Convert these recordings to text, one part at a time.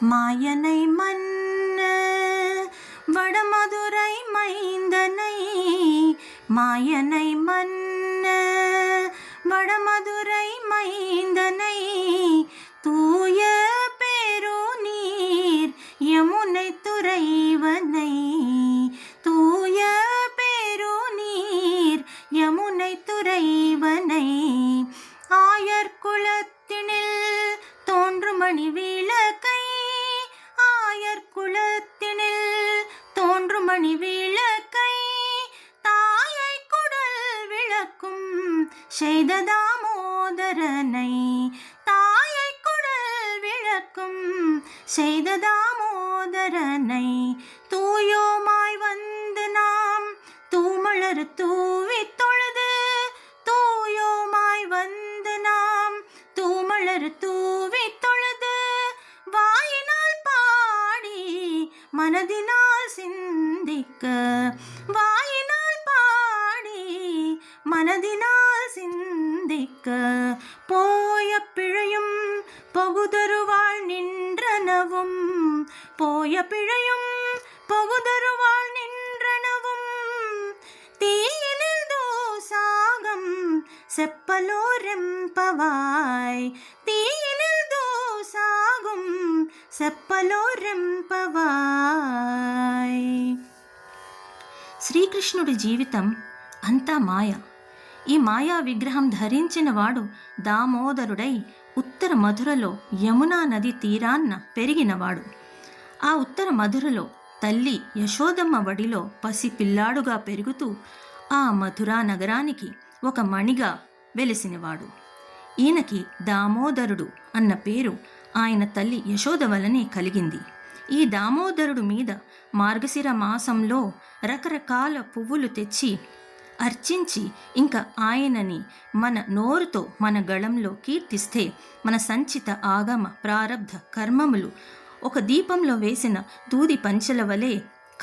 மாயனை மன்ன வடமதுரை மைந்தனை, மாயனை மன்ன வடமதுரை மைந்தனை, தூய பெருநீர் யமுனை துறைவனை, தூய பெருநீர் யமுனை துறைவனை, ஆயர் குலத்தினில் தோன்றுமணி விளக்கை, ஆயர் குலத்தினில் தோன்றுமணி விளக்கை, தாயை குடல் விளக்கும் செய்த தாமோதரனை, தாயை குடல் விளக்கும் செய்த தாமோதரனை, தூயோமாய் வந்து நாம் தூமலர் தூவித் தொழுது, தூயோமாய் வந்து நாம் தூமலர் தூவித் தொழுது, வாயினால் பாடி மனதினால் சிந்திக்க, வாயினால் பாடி மனதினால் சிந்திக்க, போய பிழையும் பகுதருவாள் நின்றனவும், போய பிழையும் பகுதருவாள் நின்றனவும், தீயினில் தூசாகம் செப்பலோரெம்பவாய், தீயினில் దూసాగుం సెప్పలోరెంపవాయ్. శ్రీకృష్ణుడి జీవితం అంతా మాయ. ఈ మాయా విగ్రహం ధరించిన వాడు దామోదరుడై ఉత్తర మధురలో యమునా నది తీరాన్న పెరిగినవాడు. ఆ ఉత్తర మధురలో తల్లి యశోదమ్మ వడిలో పసి పిల్లాడుగా పెరుగుతూ ఆ మధురా నగరానికి ఒక మణిగా వెలిసినవాడు. ఈయనకి దామోదరుడు అన్న పేరు ఆయన తల్లి యశోద వలనే కలిగింది. ఈ దామోదరుడు మీద మార్గశిర మాసంలో రకరకాల పువ్వులు తెచ్చి అర్చించి ఇంకా ఆయనని మన నోరుతో మన గళంలో కీర్తిస్తే మన సంచిత ఆగమ ప్రారబ్ధ కర్మములు ఒక దీపంలో వేసిన దూది పంచెల వలె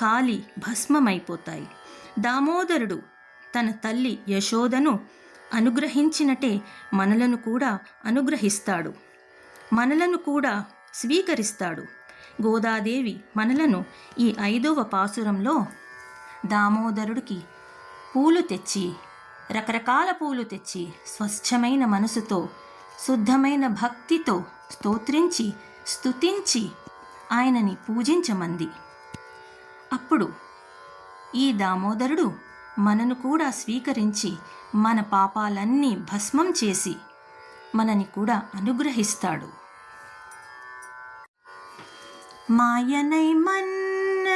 కాలి భస్మమైపోతాయి. దామోదరుడు తన తల్లి యశోదను అనుగ్రహించినట్టే మనలను కూడా అనుగ్రహిస్తాడు, మనలను కూడా స్వీకరిస్తాడు. గోదాదేవి మనలను ఈ 5వ పాసురంలో దామోదరుడికి పూలు తెచ్చి, రకరకాల పూలు తెచ్చి స్వచ్ఛమైన మనసుతో శుద్ధమైన భక్తితో స్తోత్రించి స్తుతించి ఆయనని పూజించమంది. అప్పుడు ఈ దామోదరుడు మనను కూడా స్వీకరించి మన పాపాలన్నీ భస్మం చేసి మనని కూడా అనుగ్రహిస్తాడు. మాయనై మన్న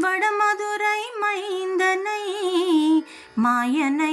వడమదురై మైందనై, మాయనై